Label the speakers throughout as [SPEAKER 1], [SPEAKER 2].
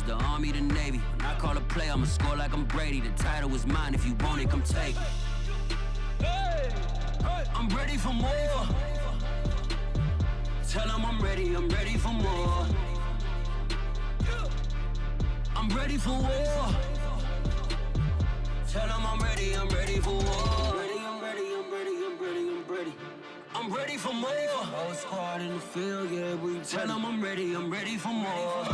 [SPEAKER 1] the Army, the Navy. When I call a play, I'ma score like I'm Brady. The title is mine, if you want it, come take it. I'm ready for more. Tell them I'm ready for more. I'm ready for war. Tell them I'm ready for war. I'm ready for more. Oh, it's hard in the field, yeah, we tell them I'm ready for more.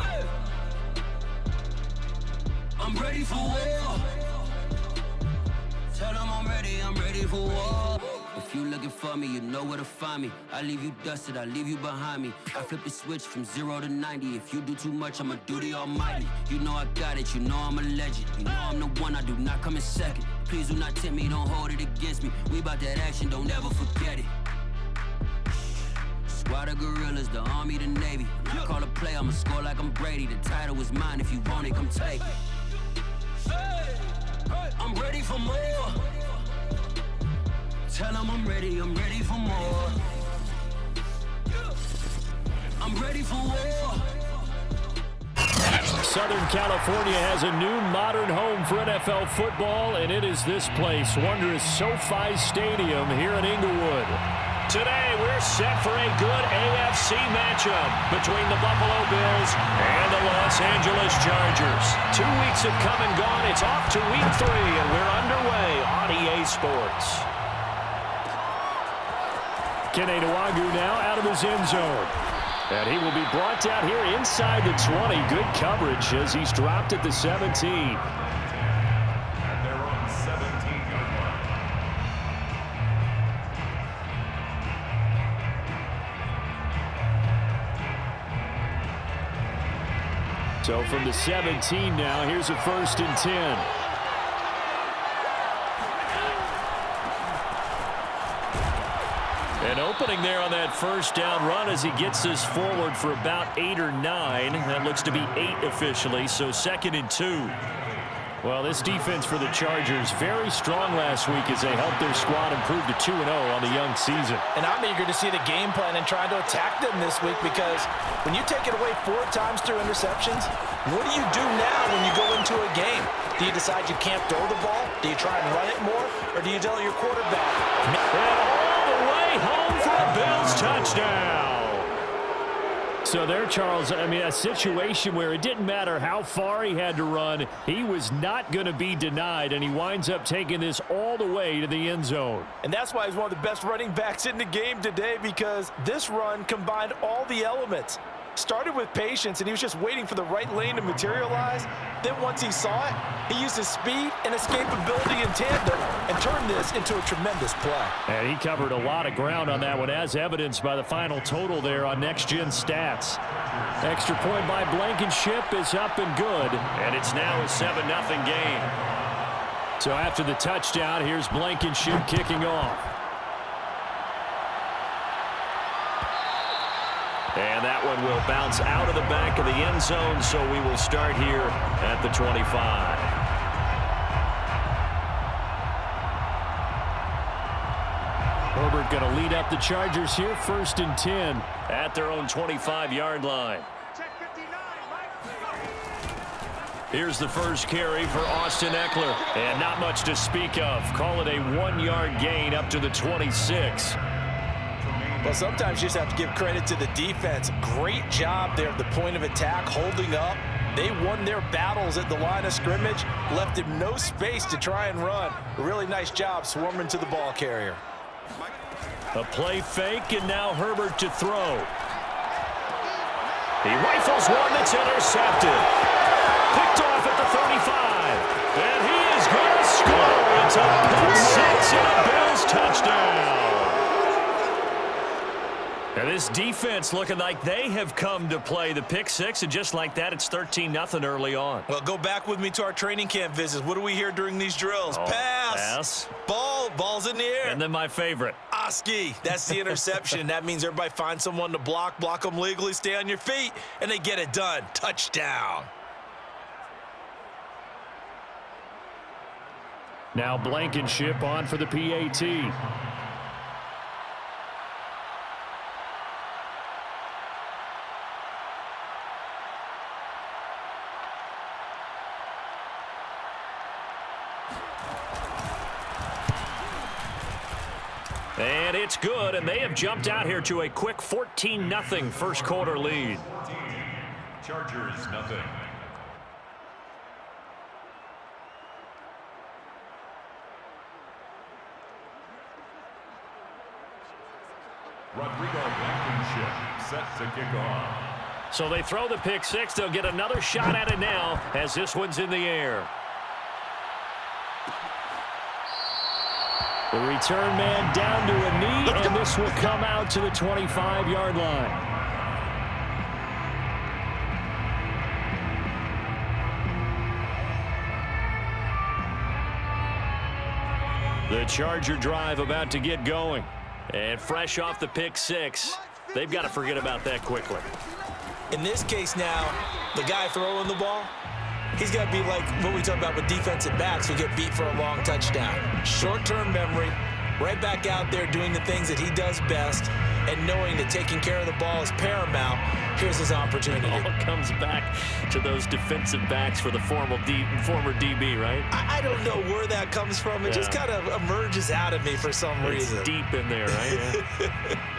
[SPEAKER 1] I'm ready for war. Tell them I'm ready for war. If you looking for me, you know where to find me. I leave you dusted, I leave you behind me. I flip the switch from 0 to 90. If you do too much, I'ma do the almighty. You know I got it, you know I'm a legend. You know I'm the one, I do not come in second. Please do not tempt me, don't hold it against me. We bout that action, don't ever forget it. Squad of gorillas, the Army, the Navy. When I call a play, I'ma score like I'm Brady. The title is mine, if you want it, come take it. I'm ready for more. Tell them I'm ready for more. I'm ready for war.
[SPEAKER 2] Southern California has a new modern home for NFL football, and it is this place, wondrous SoFi Stadium here in Inglewood. Today, we're set for a good AFC matchup between the Buffalo Bills and the Los Angeles Chargers. 2 weeks have come and gone. It's off to week 3, and we're underway on EA Sports. Kene Nwagu now out of his end zone. And he will be brought down here inside the 20. Good coverage as he's dropped at the 17.
[SPEAKER 3] And they're on the 17-yard line.
[SPEAKER 2] So from the 17 now, here's a 1st and 10. An opening there on that first down run as he gets this forward for about 8 or 9. That looks to be 8 officially, so 2nd and 2. Well, this defense for the Chargers very strong last week as they helped their squad improve to 2-0 on the young season.
[SPEAKER 4] And I'm eager to see the game plan and trying to attack them this week, because when you take it away 4 times through interceptions, what do you do now when you go into a game? Do you decide you can't throw the ball? Do you try and run it more? Or do you tell your quarterback?
[SPEAKER 2] Home for a Bills touchdown. So there, Charles, I mean, a situation where it didn't matter how far he had to run, he was not going to be denied, and he winds up taking this all the way to the end zone.
[SPEAKER 4] And that's why he's one of the best running backs in the game today, because this run combined all the elements. Started with patience, and he was just waiting for the right lane to materialize. Then once he saw it, he used his speed and escapability in tandem and turned this into a tremendous play.
[SPEAKER 2] And he covered a lot of ground on that one, as evidenced by the final total there on Next Gen Stats. Extra point by Blankenship is up and good, and it's now a 7-0 game. So after the touchdown, here's Blankenship kicking off. And that one will bounce out of the back of the end zone, so we will start here at the 25. Herbert going to lead up the Chargers here, 1st and 10 at their own 25-yard line. Here's the first carry for Austin Eckler, and not much to speak of. Call it a 1-yard gain up to the 26.
[SPEAKER 4] Well, sometimes you just have to give credit to the defense. Great job there at the point of attack, holding up. They won their battles at the line of scrimmage, left him no space to try and run. A really nice job swarming to the ball carrier.
[SPEAKER 2] A play fake, and now Herbert to throw. He rifles one that's intercepted. Picked off at the 35. And he is going to score. It's a pick 6 and a Bills touchdown. And this defense looking like they have come to play the pick 6, and just like that, it's 13-0 early on.
[SPEAKER 4] Well, go back with me to our training camp visits. What do we hear during these drills?
[SPEAKER 2] Oh,
[SPEAKER 4] pass. Ball's in the air.
[SPEAKER 2] And then my favorite.
[SPEAKER 4] Oski, that's the interception. That means everybody finds someone to block them legally, stay on your feet, and they get it done. Touchdown.
[SPEAKER 2] Now Blankenship on for the PAT. And it's good, and they have jumped out here to a quick 14-0 first quarter lead.
[SPEAKER 3] Chargers, nothing. Rodrigo Blankenship set to kick off.
[SPEAKER 2] So they throw the pick six. They'll get another shot at it now as this one's in the air. The return man down to a knee, and this will come out to the 25-yard line. The Charger drive about to get going. And fresh off the pick six, they've got to forget about that quickly.
[SPEAKER 4] In this case now, the guy throwing the ball, he's got to be like what we talk about with defensive backs who get beat for a long touchdown. Short-term memory, right back out there doing the things that he does best, and knowing that taking care of the ball is paramount. Here's his opportunity.
[SPEAKER 2] It all comes back to those defensive backs for the former DB, right?
[SPEAKER 4] I don't know where that comes from. It just kind of emerges out of me for some reason.
[SPEAKER 2] It's deep in there, right? Yeah.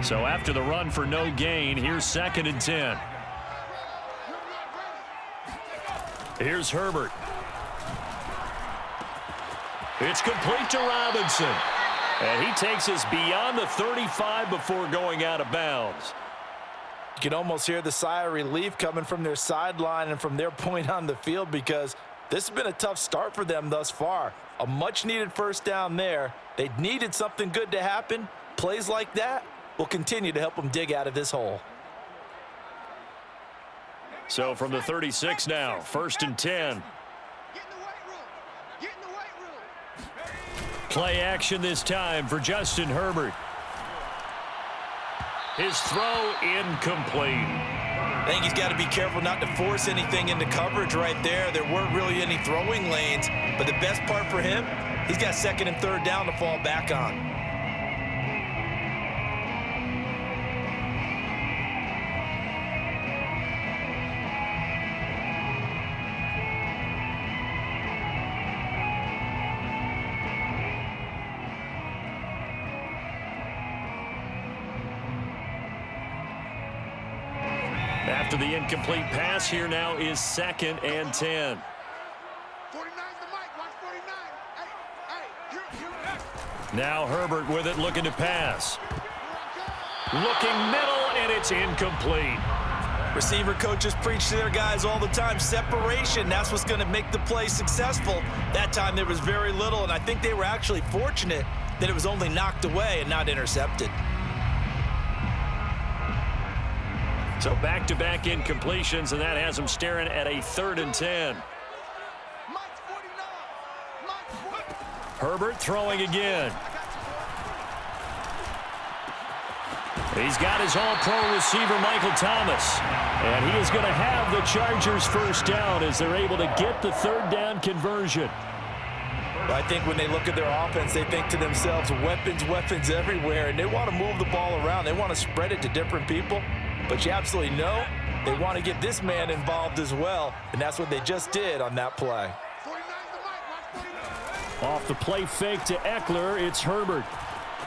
[SPEAKER 2] So after the run for no gain, here's 2nd and 10. Here's Herbert. It's complete to Robinson. And he takes us beyond the 35 before going out of bounds.
[SPEAKER 4] You can almost hear the sigh of relief coming from their sideline and from their point on the field, because this has been a tough start for them thus far. A much-needed first down there. They needed something good to happen. Plays like that will continue to help them dig out of this hole.
[SPEAKER 2] So from the 36 now, 1st and 10. Play action this time for Justin Herbert. His throw incomplete.
[SPEAKER 4] I think he's got to be careful not to force anything into coverage right there. There weren't really any throwing lanes, but the best part for him, he's got 2nd and 3rd down to fall back on.
[SPEAKER 2] After the incomplete pass, here now is 2nd and 10.
[SPEAKER 5] 49's the mic. Watch 49.
[SPEAKER 2] Now Herbert with it, looking to pass. Looking middle, and it's incomplete.
[SPEAKER 4] Receiver coaches preach to their guys all the time. Separation, that's what's going to make the play successful. That time there was very little, and I think they were actually fortunate that it was only knocked away and not intercepted.
[SPEAKER 2] So back-to-back incompletions, and that has them staring at a 3rd and 10. Herbert throwing again. He's got his all-pro receiver, Michael Thomas. And he is going to have the Chargers first down as they're able to get the 3rd down conversion.
[SPEAKER 4] I think when they look at their offense, they think to themselves, weapons, weapons everywhere, and they want to move the ball around. They want to spread it to different people. But you absolutely know they want to get this man involved as well, and that's what they just did on that play.
[SPEAKER 2] Off the play fake to Eckler, it's Herbert.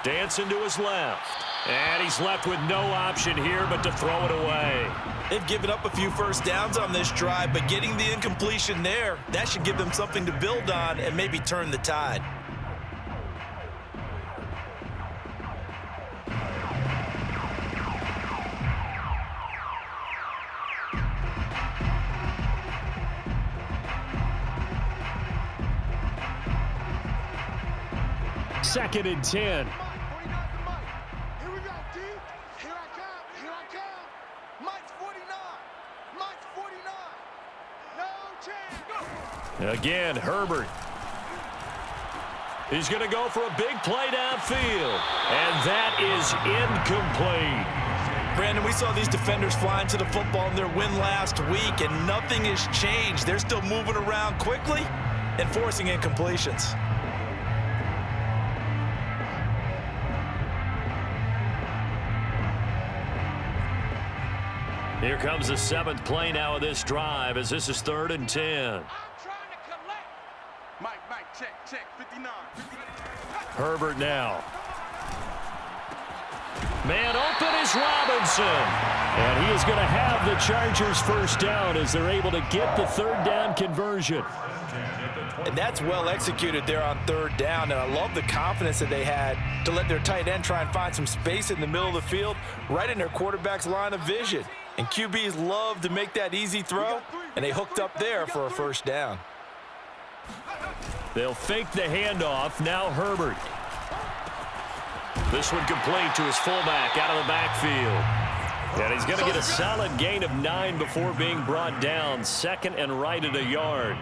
[SPEAKER 2] Dancing to his left. And he's left with no option here but to throw it away.
[SPEAKER 4] They've given up a few first downs on this drive, but getting the incompletion there, that should give them something to build on and maybe turn the tide.
[SPEAKER 2] Second and 10.
[SPEAKER 5] Here we go, D. Here I come. Here I come. Mike's 49. Mike's 49. No chance. Go.
[SPEAKER 2] Again, Herbert. He's going to go for a big play downfield. And that is incomplete.
[SPEAKER 4] Brandon, we saw these defenders flying to the football in their win last week, and nothing has changed. They're still moving around quickly, and forcing incompletions.
[SPEAKER 2] Here comes the 7th play now of this drive as this is 3rd and 10.
[SPEAKER 5] I'm trying to collect. Mike, check, 59.
[SPEAKER 2] Herbert now. Man open is Robinson. And he is going to have the Chargers first down as they're able to get the 3rd down conversion.
[SPEAKER 4] And that's well executed there on 3rd down. And I love the confidence that they had to let their tight end try and find some space in the middle of the field, right in their quarterback's line of vision. And QBs love to make that easy throw, and they hooked up there for a first down.
[SPEAKER 2] They'll fake the handoff. Now Herbert. This one complete to his fullback out of the backfield. And he's going to get a solid gain of 9 before being brought down. 2nd and right at a yard.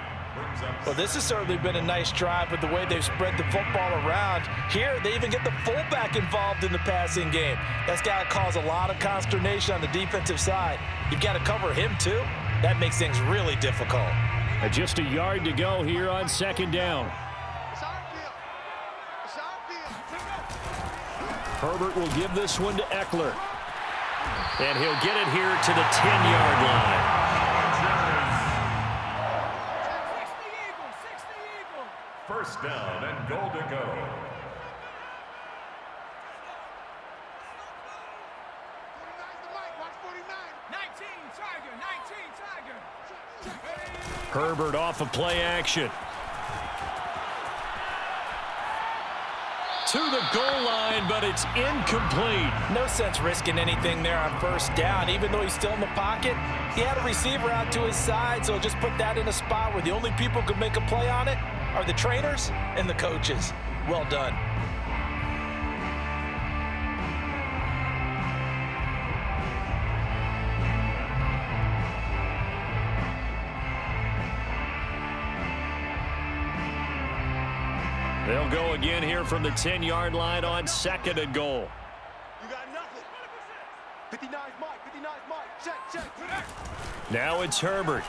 [SPEAKER 4] Well, this has certainly been a nice drive with the way they've spread the football around. Here, they even get the fullback involved in the passing game. That's got to cause a lot of consternation on the defensive side. You've got to cover him, too. That makes things really difficult.
[SPEAKER 2] Just a yard to go here on 2nd down. Herbert will give this one to Eckler. And he'll get it here to the 10-yard line.
[SPEAKER 3] First down and goal to go.
[SPEAKER 2] Herbert off of play action. To the goal line, but it's incomplete.
[SPEAKER 4] No sense risking anything there on first down. Even though he's still in the pocket, he had a receiver out to his side, so just put that in a spot where the only people who can make a play on it are the trainers and the coaches. Well done.
[SPEAKER 2] They'll go again here from the 10-yard line on 2nd and goal.
[SPEAKER 5] You got nothing. 59's Mike. Check.
[SPEAKER 2] Now it's Herbert.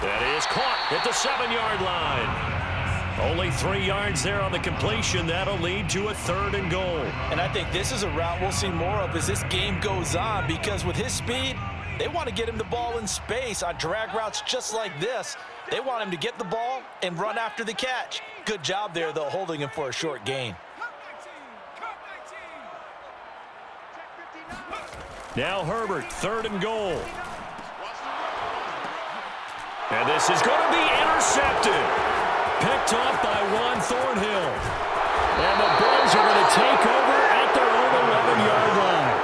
[SPEAKER 2] That is caught at the 7-yard line. Only 3 yards there on the completion. That'll lead to a 3rd and goal.
[SPEAKER 4] And I think this is a route we'll see more of as this game goes on, because with his speed, they want to get him the ball in space on drag routes just like this. They want him to get the ball and run after the catch. Good job there, though, holding him for a short gain.
[SPEAKER 2] Now Herbert, 3rd and goal. And this is going to be intercepted. Picked off by Juan Thornhill. And the Bills are going to take over at their own 11-yard line.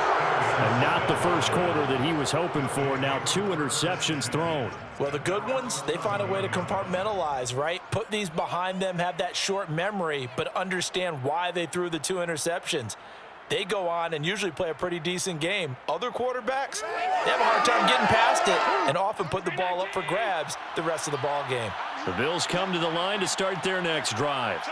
[SPEAKER 2] And not the first quarter that he was hoping for. Now 2 interceptions thrown.
[SPEAKER 4] Well, the good ones, they find a way to compartmentalize, right? Put these behind them, have that short memory, but understand why they threw the 2 interceptions. They go on and usually play a pretty decent game. Other quarterbacks, they have a hard time getting past it and often put the ball up for grabs the rest of the ball game.
[SPEAKER 2] The Bills come to the line to start their next drive.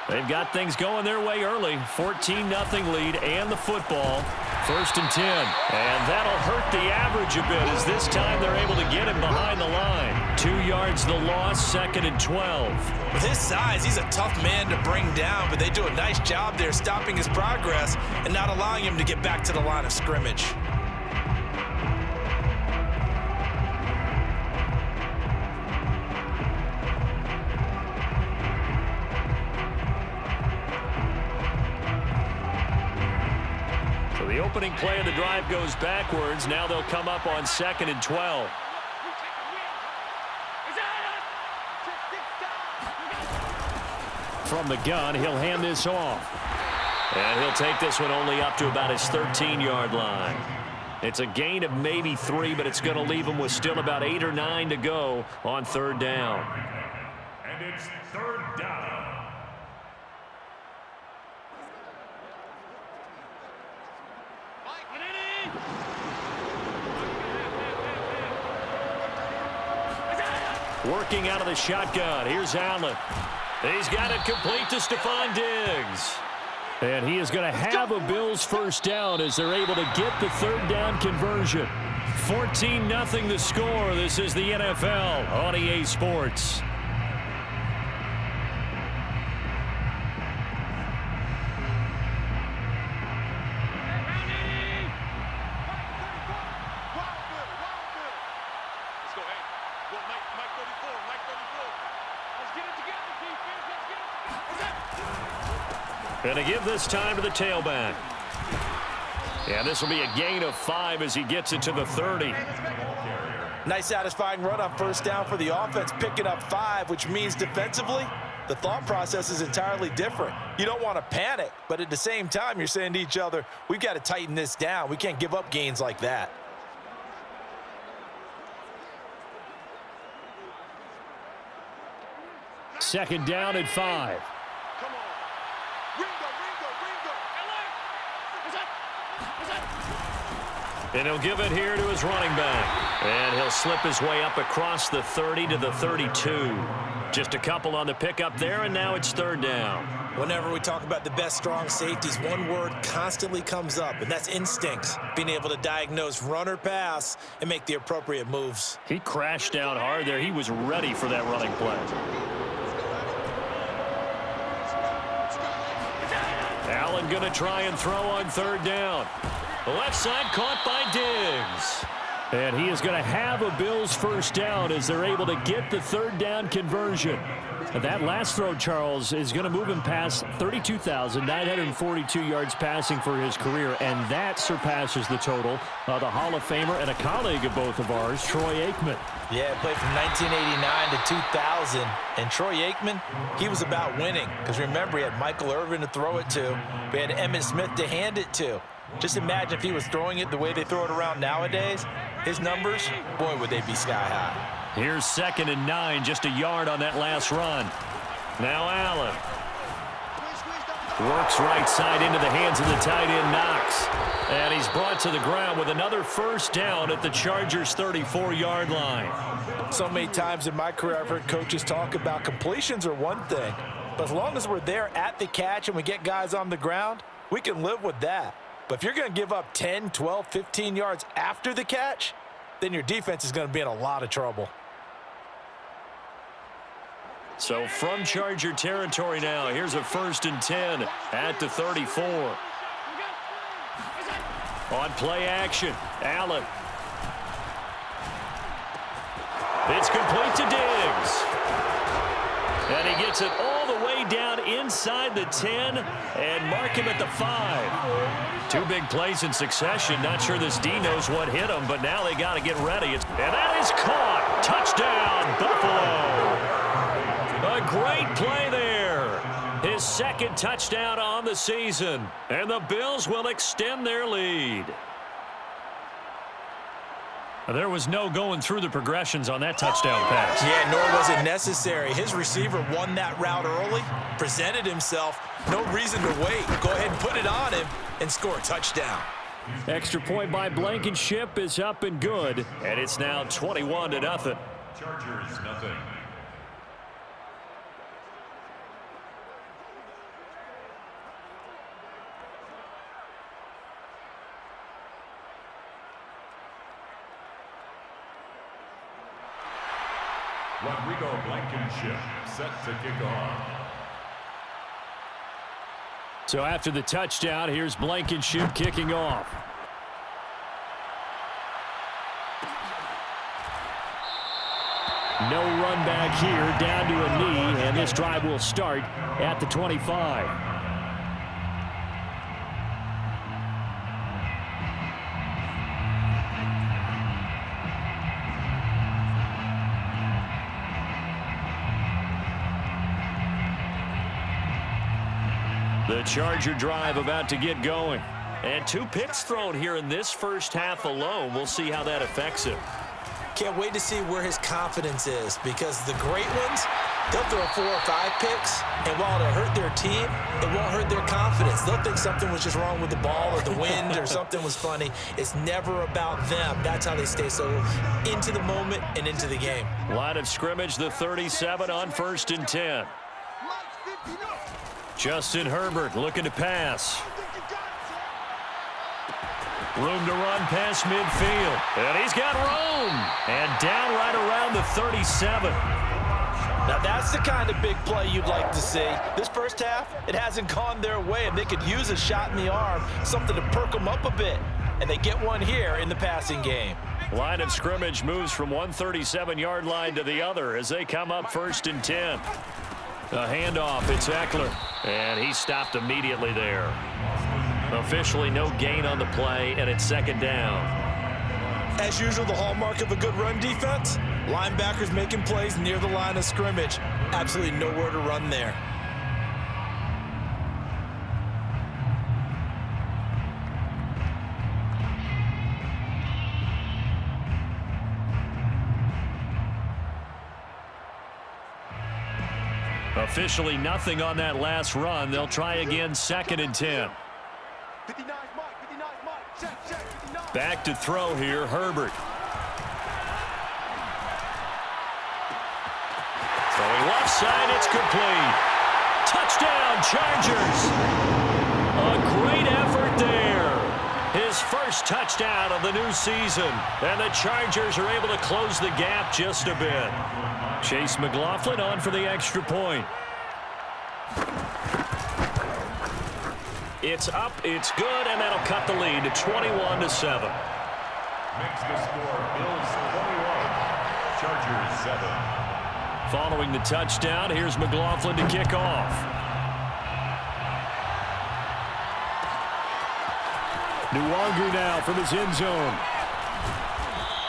[SPEAKER 2] They've got things going their way early. 14-0 lead and the football. 1st and 10. And that'll hurt the average a bit as this time they're able to get him behind the line. 2 yards the loss, 2nd and 12.
[SPEAKER 4] With his size, he's a tough man to bring down, but they do a nice job there stopping his progress and not allowing him to get back to the line of scrimmage.
[SPEAKER 2] The opening play of the drive goes backwards. Now they'll come up on 2nd and 12. From the gun, he'll hand this off. And he'll take this one only up to about his 13-yard line. It's a gain of maybe 3, but it's going to leave him with still about 8 or 9 to go on 3rd down.
[SPEAKER 3] And it's 3rd down.
[SPEAKER 2] Working out of the shotgun. Here's Allen. He's got it complete to Stephon Diggs. And he is going to have a Bills first down as they're able to get the 3rd down conversion. 14-0 the score. This is the NFL on EA Sports. Going to give this time to the tailback. Yeah, this will be a gain of 5 as he gets it to the 30.
[SPEAKER 4] Nice satisfying run on first down for the offense, picking up 5, which means defensively, the thought process is entirely different. You don't want to panic, but at the same time, you're saying to each other, we've got to tighten this down. We can't give up gains like that.
[SPEAKER 2] Second down at 5. And he'll give it here to his running back. And he'll slip his way up across the 30 to the 32. Just a couple on the pickup there, and now it's third down.
[SPEAKER 4] Whenever we talk about the best strong safeties, one word constantly comes up, and that's instincts. Being able to diagnose run or pass and make the appropriate moves.
[SPEAKER 2] He crashed down hard there. He was ready for that running play. Allen going to try and throw on third down. The left side caught by Diggs. And he is going to have a Bills first down as they're able to get the third down conversion. And that last throw, Charles, is going to move him past 32,942 yards passing for his career, and that surpasses the total of the Hall of Famer and a colleague of both of ours, Troy Aikman.
[SPEAKER 4] Yeah, played from 1989 to 2000, and Troy Aikman, he was about winning. Because remember, he had Michael Irvin to throw it to. We had Emmitt Smith to hand it to. Just imagine if he was throwing it the way they throw it around nowadays. His numbers, boy, would they be sky high.
[SPEAKER 2] Here's 2nd and 9, just a yard on that last run. Now Allen. Works right side into the hands of the tight end, Knox. And he's brought to the ground with another first down at the Chargers' 34-yard line.
[SPEAKER 4] So many times in my career, I've heard coaches talk about completions are one thing. But as long as we're there at the catch and we get guys on the ground, we can live with that. But if you're going to give up 10, 12, 15 yards after the catch, then your defense is going to be in a lot of trouble.
[SPEAKER 2] So from Charger territory now, here's a 1st and 10 at the 34. On play action, Allen. It's complete to Diggs. And he gets it all the way down inside the 10 and mark him at the 5. 2 big plays in succession. Not sure this D knows what hit him, but now they got to get ready. And that is caught. Touchdown, Buffalo. A great play there. His 2nd touchdown on the season. And the Bills will extend their lead. There was no going through the progressions on that touchdown pass.
[SPEAKER 4] Yeah, nor was it necessary. His receiver won that route early, presented himself. No reason to wait. Go ahead and put it on him and score a touchdown.
[SPEAKER 2] Extra point by Blankenship is up and good, and it's now 21-0.
[SPEAKER 3] Chargers, nothing. Rodrigo Blankenship set to kick off.
[SPEAKER 2] So after the touchdown, here's Blankenship kicking off. No run back here, down to a knee, and this drive will start at the 25. The Charger drive about to get going. And 2 picks thrown here in this first half alone. We'll see how that affects him.
[SPEAKER 4] Can't wait to see where his confidence is, because the great ones, they'll throw 4 or 5 picks, and while it'll hurt their team, it won't hurt their confidence. They'll think something was just wrong with the ball or the wind or something was funny. It's never about them. That's how they stay so into the moment and into the game.
[SPEAKER 2] Line of scrimmage, the 37 on 1st and 10. Justin Herbert looking to pass. Room to run past midfield. And he's got room. And down right around the 37.
[SPEAKER 4] Now that's the kind of big play you'd like to see. This first half, it hasn't gone their way, and they could use a shot in the arm, something to perk them up a bit. And they get one here in the passing game.
[SPEAKER 2] Line of scrimmage moves from 137-yard line to the other as they come up 1st and 10. A handoff, it's Eckler, and he stopped immediately there. Officially no gain on the play, and it's 2nd down.
[SPEAKER 4] As usual, the hallmark of a good run defense, linebackers making plays near the line of scrimmage. Absolutely nowhere to run there.
[SPEAKER 2] Officially nothing on that last run. They'll try again 2nd and 10.
[SPEAKER 5] 59 Mike, check, 59.
[SPEAKER 2] Back to throw here, Herbert. Throwing left side, it's complete. Touchdown, Chargers. A great effort there. His first touchdown of the new season. And the Chargers are able to close the gap just a bit. Chase McLaughlin on for the extra point. It's up, it's good, and that'll cut the lead to 21-7.
[SPEAKER 3] Makes the score Bills 21, Chargers 7.
[SPEAKER 2] Following the touchdown, here's McLaughlin to kick off. Nwangu now from his end zone.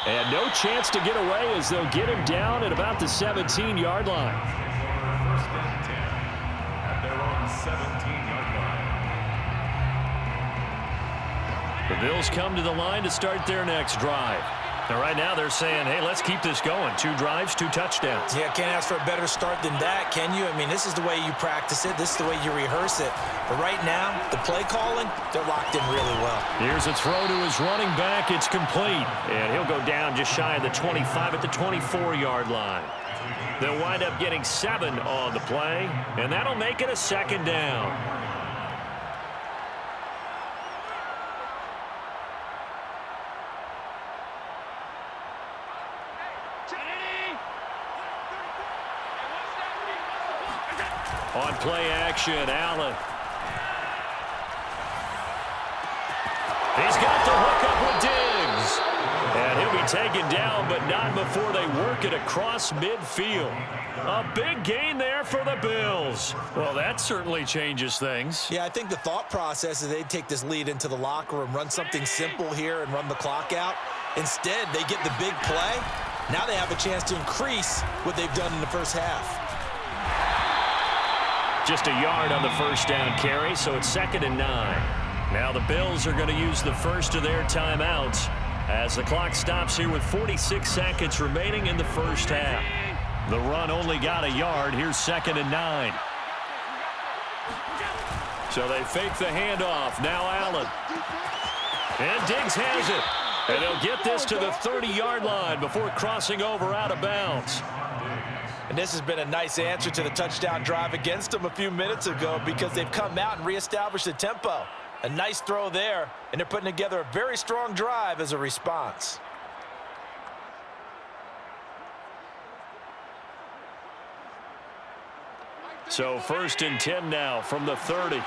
[SPEAKER 2] And no chance to get away as they'll get him down at about the 17-yard line.
[SPEAKER 3] 1st and 10 at their own 17-yard line.
[SPEAKER 2] The Bills come to the line to start their next drive. And right now they're saying, hey, let's keep this going. 2 drives, 2 touchdowns.
[SPEAKER 4] Yeah, can't ask for a better start than that, can you? I mean, this is the way you practice it. This is the way you rehearse it. But right now, the play calling, they're locked in really well.
[SPEAKER 2] Here's a throw to his running back. It's complete. And he'll go down just shy of the 25 at the 24-yard line. They'll wind up getting 7 on the play, and that'll make it a 2nd down. On play action, Allen. He's got the hook up with Diggs. And he'll be taken down, but not before they work it across midfield. A big gain there for the Bills. Well, that certainly changes things.
[SPEAKER 4] Yeah, I think the thought process is they'd take this lead into the locker room, run something simple here and run the clock out. Instead, they get the big play. Now they have a chance to increase what they've done in the first half.
[SPEAKER 2] Just a yard on the first down carry, so it's 2nd and 9. Now the Bills are going to use the first of their timeouts as the clock stops here with 46 seconds remaining in the first half. The run only got a yard. Here's 2nd and 9. So they fake the handoff. Now Allen. And Diggs has it. And they'll get this to the 30-yard line before crossing over out of bounds.
[SPEAKER 4] And this has been a nice answer to the touchdown drive against them a few minutes ago because they've come out and reestablished the tempo. A nice throw there, and they're putting together a very strong drive as a response.
[SPEAKER 2] So 1st and 10 now from the 30.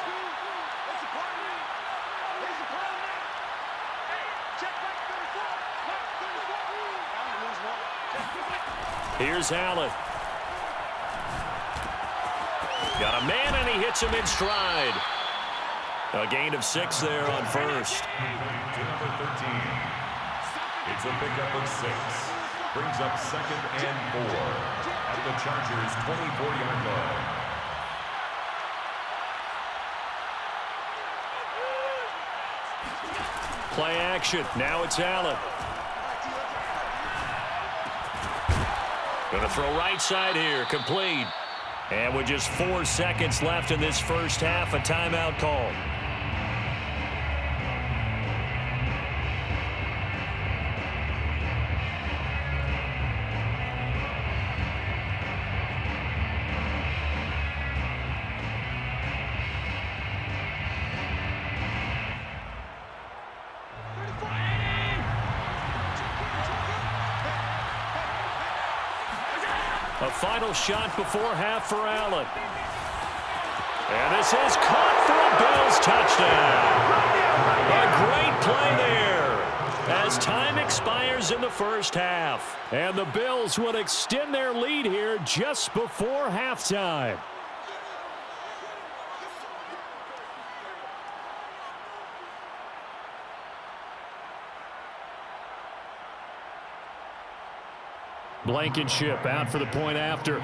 [SPEAKER 2] Here's Allen. Got a man, and he hits him in stride. A gain of 6 there on first.
[SPEAKER 3] To number 13. It's a pickup of 6. Brings up 2nd and 4 at the Chargers' 24-yard line.
[SPEAKER 2] Play action. Now it's Allen. Going to throw right side here. Complete. And with just 4 seconds left in this first half, a timeout called. A final shot before half for Allen. And this is caught for a Bills touchdown. A great play there as time expires in the first half. And the Bills will extend their lead here just before halftime. Blankenship out for the point after.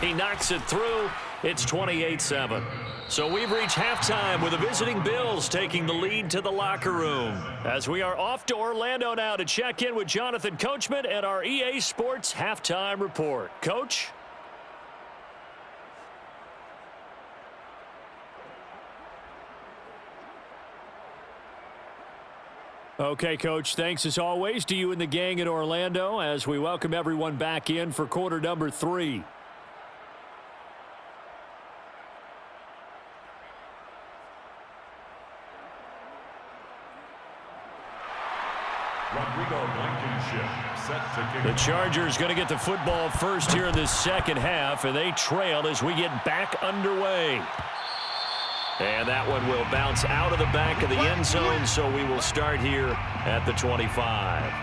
[SPEAKER 2] He knocks it through. It's 28-7. So we've reached halftime with the visiting Bills taking the lead to the locker room. As we are off to Orlando now to check in with Jonathan Coachman and our EA Sports halftime report. Coach? Okay, Coach, thanks as always to you and the gang in Orlando as we welcome everyone back in for quarter number 3. The Chargers going to get the football first here in this second half, and they trail as we get back underway. And that one will bounce out of the back of the end zone, so we will start here at the 25.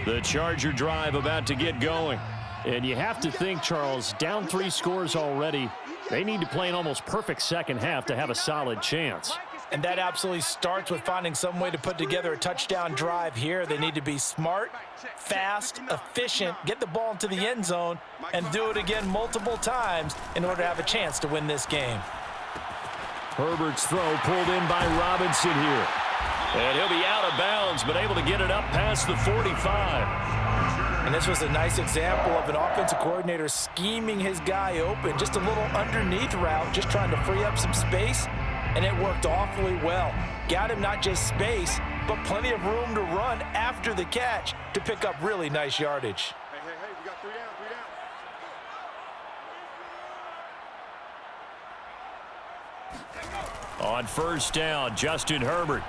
[SPEAKER 2] The Charger drive about to get going. And you have to think, Charles, down 3 scores already. They need to play an almost perfect second half to have a solid chance.
[SPEAKER 4] And that absolutely starts with finding some way to put together a touchdown drive here. They need to be smart, fast, efficient, get the ball into the end zone, and do it again multiple times in order to have a chance to win this game.
[SPEAKER 2] Herbert's throw pulled in by Robinson here. And he'll be out of bounds, but able to get it up past the 45.
[SPEAKER 4] And this was a nice example of an offensive coordinator scheming his guy open. Just a little underneath route, just trying to free up some space, and it worked awfully well. Got him not just space, but plenty of room to run after the catch to pick up really nice yardage.
[SPEAKER 5] Hey, we got 3 down, 3 down.
[SPEAKER 2] On first down, Justin Herbert.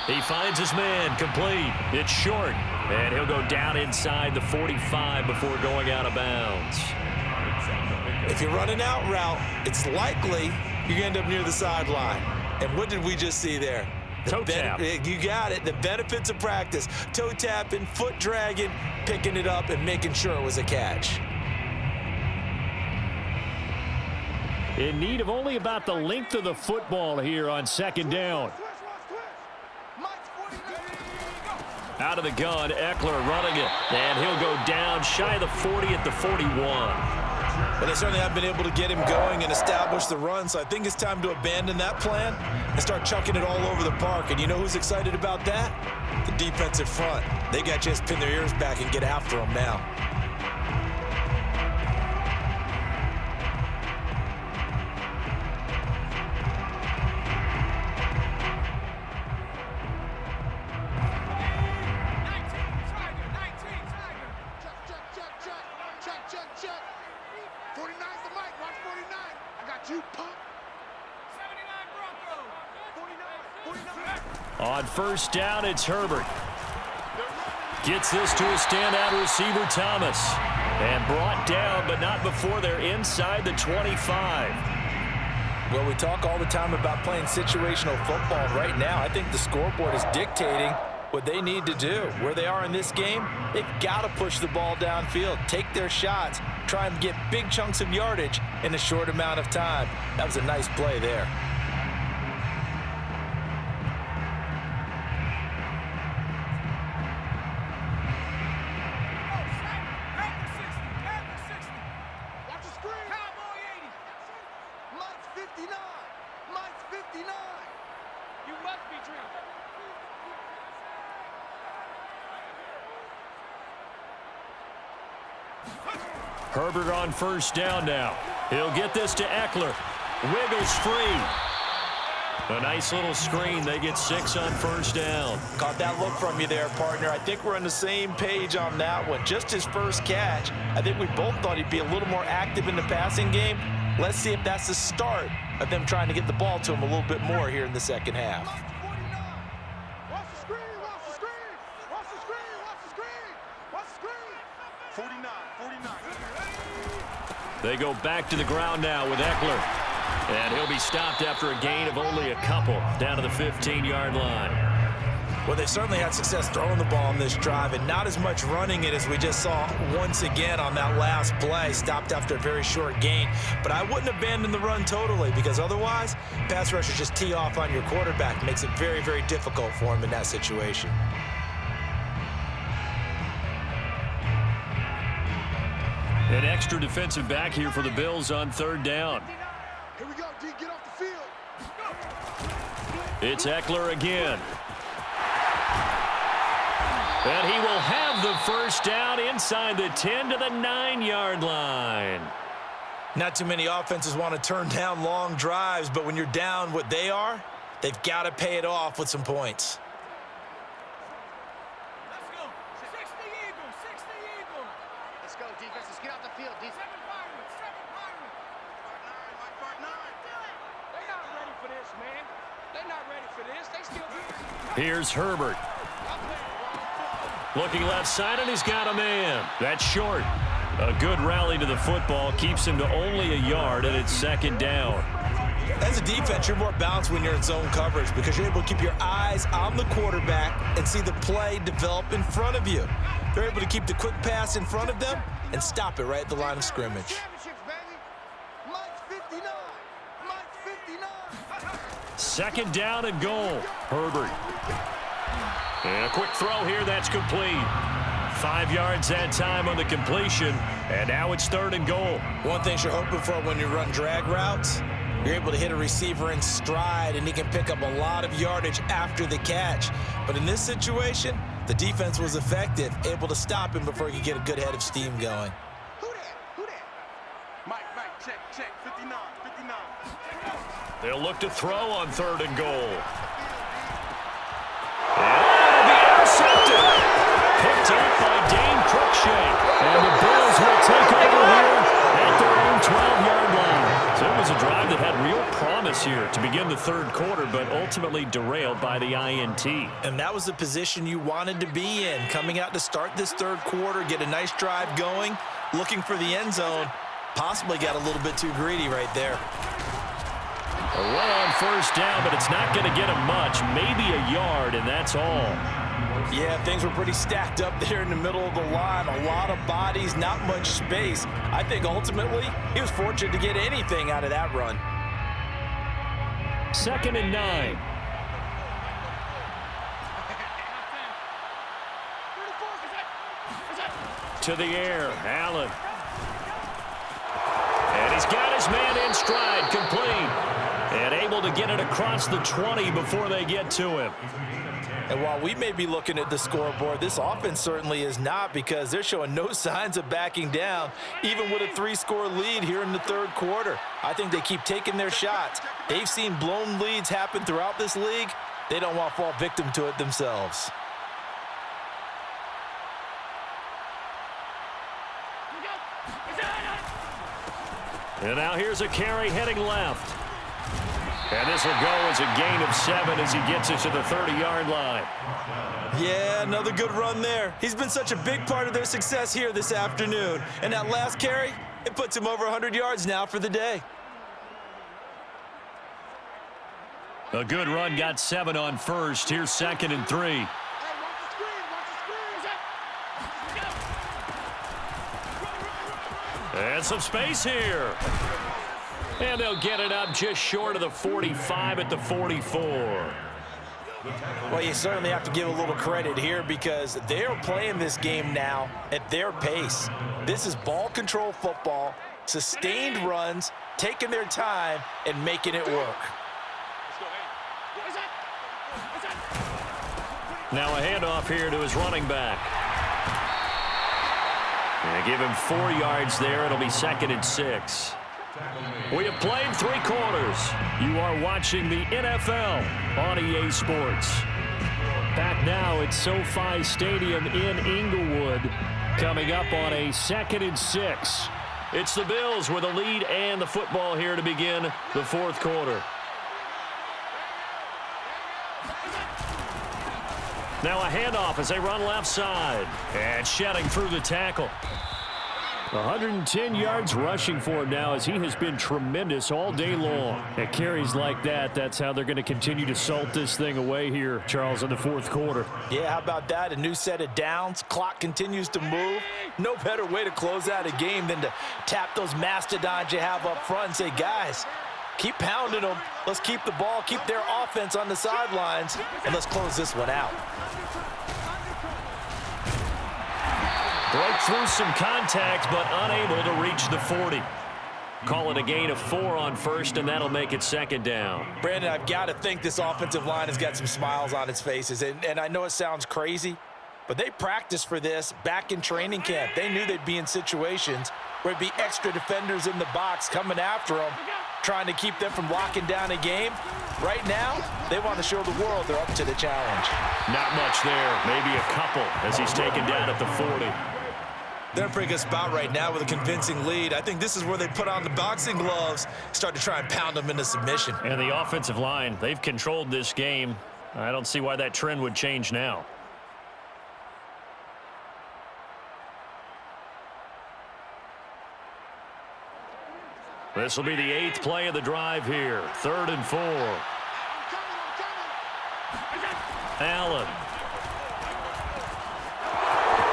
[SPEAKER 2] He finds his man, complete. It's short, and he'll go down inside the 45 before going out of bounds.
[SPEAKER 4] If you run an out route, it's likely you end up near the sideline. And what did we just see there?
[SPEAKER 2] Toe tap.
[SPEAKER 4] You got it. The benefits of practice. Toe tapping, foot dragging, picking it up, and making sure it was a catch.
[SPEAKER 2] In need of only about the length of the football here on second down. Out of the gun, Eckler running it, and he'll go down shy of the 40 at the 41.
[SPEAKER 4] But they certainly haven't been able to get him going and establish the run, so I think it's time to abandon that plan and start chucking it all over the park. And you know who's excited about that? The defensive front. They got to just pin their ears back and get after him now.
[SPEAKER 2] On first down, it's Herbert. Gets this to a standout receiver, Thomas. And brought down, but not before they're inside the 25.
[SPEAKER 4] Well, we talk all the time about playing situational football. Right now, I think the scoreboard is dictating what they need to do. Where they are in this game, they've got to push the ball downfield, take their shots, try and get big chunks of yardage in a short amount of time. That was a nice play there.
[SPEAKER 2] Herbert on first down now. He'll get this to Eckler. Wiggles free. A nice little screen. They get 6 on first down.
[SPEAKER 4] Caught that look from you there, partner. I think we're on the same page on that one. Just his first catch. I think we both thought he'd be a little more active in the passing game. Let's see if that's the start of them trying to get the ball to him a little bit more here in the second half.
[SPEAKER 5] Watch the screen, watch the screen, watch the screen, watch the screen, watch the screen. 49.
[SPEAKER 2] They go back to the ground now with Eckler. And he'll be stopped after a gain of only a couple down to the 15-yard line.
[SPEAKER 4] Well, they certainly had success throwing the ball on this drive and not as much running it as we just saw once again on that last play. Stopped after a very short gain. But I wouldn't abandon the run totally because otherwise, pass rushers just tee off on your quarterback. Makes it very, very difficult for him in that situation.
[SPEAKER 2] An extra defensive back here for the Bills on third down.
[SPEAKER 5] Here we go, D, get off the field.
[SPEAKER 2] It's Eckler again. And he will have the first down inside the 10 to the 9-yard line.
[SPEAKER 4] Not too many offenses want to turn down long drives, but when you're down what they are, they've got to pay it off with some points.
[SPEAKER 5] Let's go. 60 Eagles, 60 Eagles.
[SPEAKER 6] Let's go, defense. Let's get off the field. Defense.
[SPEAKER 5] 7 Pirates, 7 Pirates. Part 9. They're not ready for this, man. They're not ready for this. They still
[SPEAKER 2] Here's Herbert. Looking left side, and he's got a man. That's short. A good rally to the football keeps him to only a yard, and it's second down.
[SPEAKER 4] As a defense, you're more balanced when you're in zone coverage because you're able to keep your eyes on the quarterback and see the play develop in front of you. They're able to keep the quick pass in front of them and stop it right at the line of scrimmage.
[SPEAKER 5] championships, baby. Mike's 59. Mike's 59.
[SPEAKER 2] Second down and goal. Herbert. And a quick throw here, that's complete. 5 yards that time on the completion, and now it's third and goal.
[SPEAKER 4] One thing you're hoping for when you run drag routes, you're able to hit a receiver in stride, and he can pick up a lot of yardage after the catch. But in this situation, the defense was effective, able to stop him before he could get a good head of steam going.
[SPEAKER 5] Who that? Mike, check, 59.
[SPEAKER 2] They'll look to throw on third and goal. Intercepted. Picked up by Dane Cruikshank. And the Bills will take over here at their own 12-yard line. So it was a drive that had real promise here to begin the third quarter, but ultimately derailed by the INT.
[SPEAKER 4] And that was the position you wanted to be in, coming out to start this third quarter, get a nice drive going, looking for the end zone. Possibly got a little bit too greedy right there.
[SPEAKER 2] A run on first down, but it's not going to get him much. Maybe a yard, and that's all.
[SPEAKER 4] Yeah, things were pretty stacked up there in the middle of the line. A lot of bodies, not much space. I think ultimately he was fortunate to get anything out of that run.
[SPEAKER 2] Second and 9. To the air, Allen. And he's got his man in stride, complete. And able to get it across the 20 before they get to him.
[SPEAKER 4] And while we may be looking at the scoreboard, this offense certainly is not, because they're showing no signs of backing down, even with a 3-score lead here in the third quarter. I think they keep taking their shots. They've seen blown leads happen throughout this league. They don't want to fall victim to it themselves.
[SPEAKER 2] And now here's a carry heading left. And this will go as a gain of 7 as he gets it to the 30-yard line.
[SPEAKER 4] Yeah, another good run there. He's been such a big part of their success here this afternoon. And that last carry, it puts him over 100 yards now for the day.
[SPEAKER 2] A good run, got 7 on first. Here's second and 3. And some space here. And they'll get it up just short of the 45 at the 44.
[SPEAKER 4] Well, you certainly have to give a little credit here because they're playing this game now at their pace. This is ball control football, sustained runs, taking their time, and making it work.
[SPEAKER 2] Now a handoff here to his running back. And give him 4 yards there. It'll be second and 6. We have played 3 quarters. You are watching the NFL on EA Sports. Back now at SoFi Stadium in Inglewood, coming up on a 2nd and 6. It's the Bills with a lead and the football here to begin the 4th quarter. Now a handoff as they run left side. And shedding through the tackle. 110 yards rushing for him now as he has been tremendous all day long. At carries like that, that's how they're going to continue to salt this thing away here, Charles, in the 4th quarter.
[SPEAKER 4] Yeah, how about that? A new set of downs. Clock continues to move. No better way to close out a game than to tap those mastodons you have up front and say, guys, keep pounding them. Let's keep the ball, keep their offense on the sidelines, and let's close this one out.
[SPEAKER 2] Broke through some contact, but unable to reach the 40. Call it a gain of 4 on first, and that'll make it 2nd down.
[SPEAKER 4] Brandon, I've got to think this offensive line has got some smiles on its faces. And I know it sounds crazy, but they practiced for this back in training camp. They knew they'd be in situations where it'd be extra defenders in the box coming after them, trying to keep them from locking down a game. Right now, they want to show the world they're up to the challenge.
[SPEAKER 2] Not much there, maybe a couple as he's taken down at the 40.
[SPEAKER 4] They're in a pretty good spot right now with a convincing lead. I think this is where they put on the boxing gloves, start to try and pound them into submission.
[SPEAKER 2] And the offensive line, they've controlled this game. I don't see why that trend would change now. This will be the 8th play of the drive here. 3rd and 4. Allen.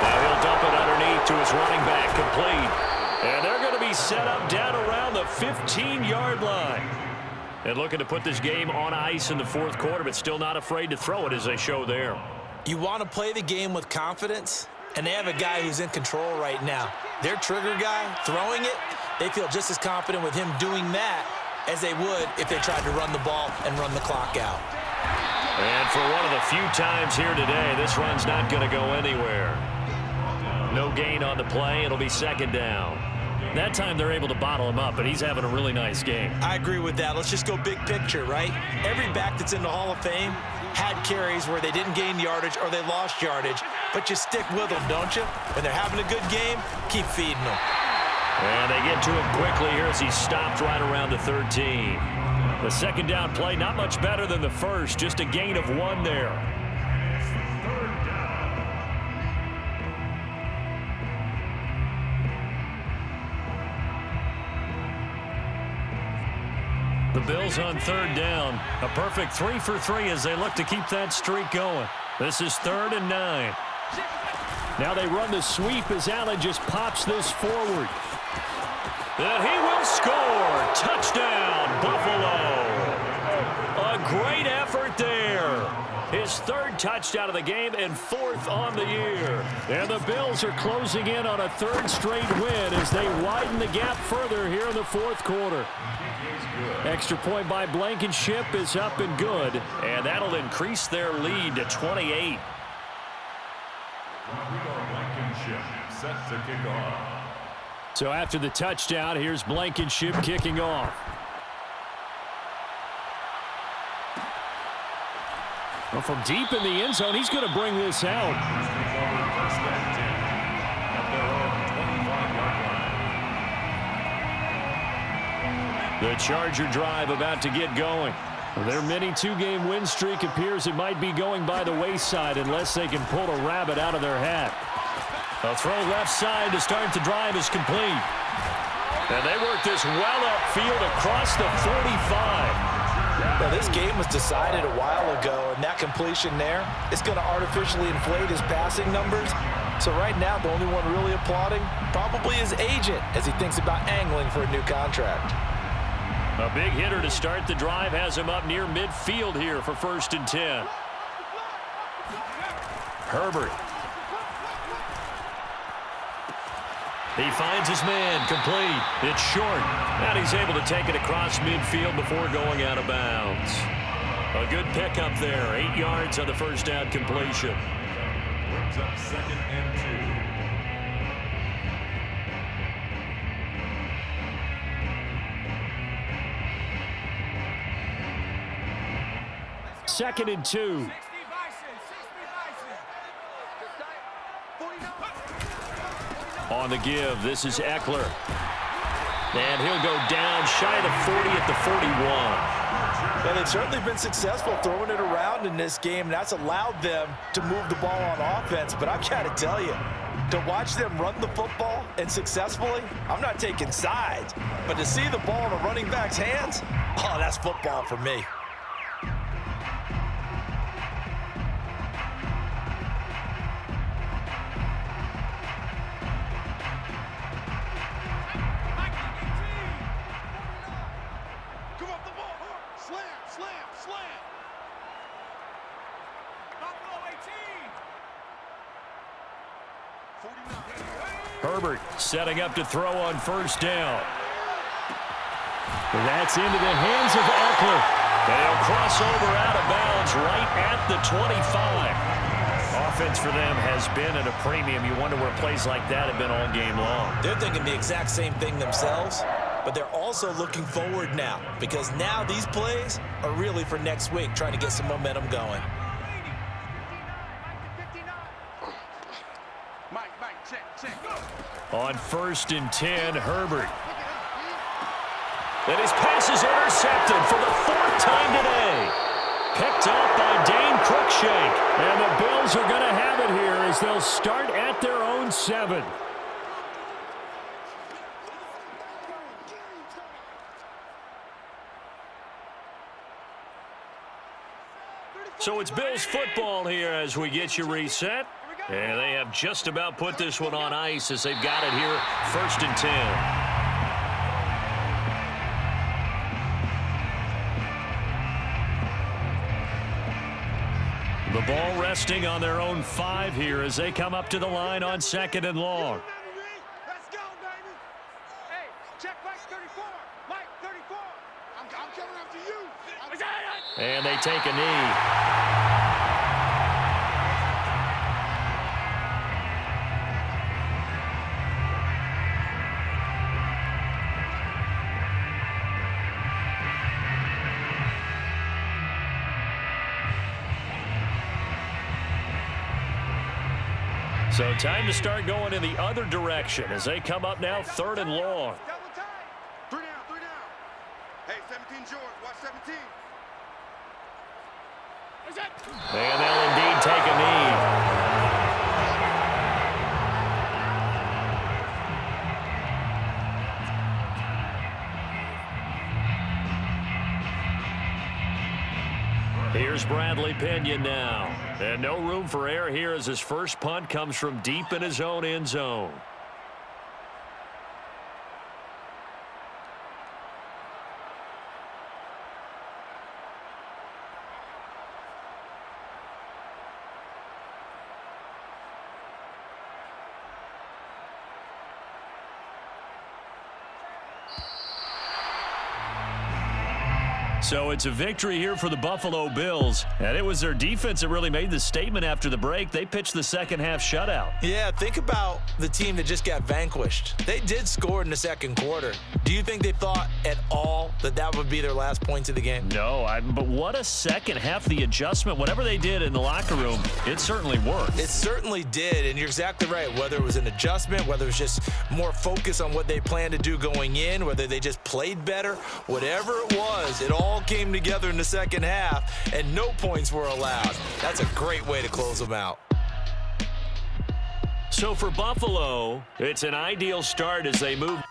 [SPEAKER 2] Now he'll dump it underneath to his running back, complete. And they're going to be set up down around the 15-yard line. And looking to put this game on ice in the 4th quarter, but still not afraid to throw it as they show there.
[SPEAKER 4] You want to play the game with confidence, and they have a guy who's in control right now. Their trigger guy, throwing it, they feel just as confident with him doing that as they would if they tried to run the ball and run the clock out.
[SPEAKER 2] And for one of the few times here today, this run's not going to go anywhere. No gain on the play. It'll be 2nd down. That time they're able to bottle him up, but he's having a really nice game.
[SPEAKER 4] I agree with that. Let's just go big picture, right? Every back that's in the Hall of Fame had carries where they didn't gain yardage or they lost yardage, but you stick with them, don't you? When they're having a good game, keep feeding them.
[SPEAKER 2] And they get to him quickly here as he's stopped right around the 13. The 2nd down play, not much better than the first, just a gain of 1 there. The Bills on 3rd down. A perfect 3 for 3 as they look to keep that streak going. This is 3rd and 9. Now they run the sweep as Allen just pops this forward. And he will score. Touchdown, Buffalo. A great effort there. His 3rd touchdown of the game and 4th on the year. And the Bills are closing in on a 3rd straight win as they widen the gap further here in the 4th quarter. Extra point by Blankenship is up and good, and that'll increase their lead to 28.
[SPEAKER 3] Blankenship set to kick off.
[SPEAKER 2] So after the touchdown, here's Blankenship kicking off. Well, from deep in the end zone, he's going to bring this out. The Charger drive about to get going. Their mini 2-game win streak appears it might be going by the wayside unless they can pull a rabbit out of their hat. A throw left side to start the drive is complete. And they work this well upfield across the 45.
[SPEAKER 4] Well, this game was decided a while ago, and that completion there is going to artificially inflate his passing numbers. So right now, the only one really applauding probably his agent as he thinks about angling for a new contract.
[SPEAKER 2] A big hitter to start the drive has him up near midfield here for 1st and 10. Herbert. He finds his man, complete. It's short, and he's able to take it across midfield before going out of bounds. A good pickup there, 8 yards on the 1st down completion.
[SPEAKER 3] Brings up 2nd and 2.
[SPEAKER 2] 2nd and 2. On the give, this is Eckler. And he'll go down shy of the 40 at the 41.
[SPEAKER 4] Yeah, they've certainly been successful throwing it around in this game. That's allowed them to move the ball on offense. But I've got to tell you, to watch them run the football and successfully, I'm not taking sides. But to see the ball in a running back's hands, oh, that's football for me.
[SPEAKER 2] Herbert setting up to throw on 1st down. That's into the hands of Eckler. And he'll cross over out of bounds right at the 25. Offense for them has been at a premium. You wonder where plays like that have been all game long.
[SPEAKER 4] They're thinking the exact same thing themselves, but they're also looking forward now because now these plays are really for next week, trying to get some momentum going.
[SPEAKER 2] On 1st and 10, Herbert. And his pass is intercepted for the 4th time today. Picked up by Dane Cruikshank. And the Bills are going to have it here as they'll start at their own 7. So it's Bills football here as we get you reset. And they have just about put this one on ice as they've got it here, 1st and 10. The ball resting on their own 5 here as they come up to the line on 2nd and long.
[SPEAKER 5] Let's go, baby. Hey, check Mike 34. Mike 34. I'm coming after you.
[SPEAKER 2] And they take a knee. So time to start going in the other direction as they come up now 3rd and long.
[SPEAKER 5] Double time. 3 down, 3 down. Hey, 17 George, watch 17.
[SPEAKER 2] And they'll indeed take a knee. Here's Bradley Pinion now. And no room for error here as his first punt comes from deep in his own end zone. So it's a victory here for the Buffalo Bills. And it was their defense that really made the statement after the break. They pitched the second half shutout.
[SPEAKER 4] Yeah, think about the team that just got vanquished. They did score in the 2nd quarter. Do you think they thought at all that that would be their last points of the game?
[SPEAKER 2] No, but what a second half. The adjustment, whatever they did in the locker room, it certainly worked.
[SPEAKER 4] It certainly did, and you're exactly right. Whether it was an adjustment, whether it was just more focus on what they planned to do going in, whether they just played better, whatever it was, it all came together in the second half, and no points were allowed. That's a great way to close them out.
[SPEAKER 2] So for Buffalo, it's an ideal start as they move.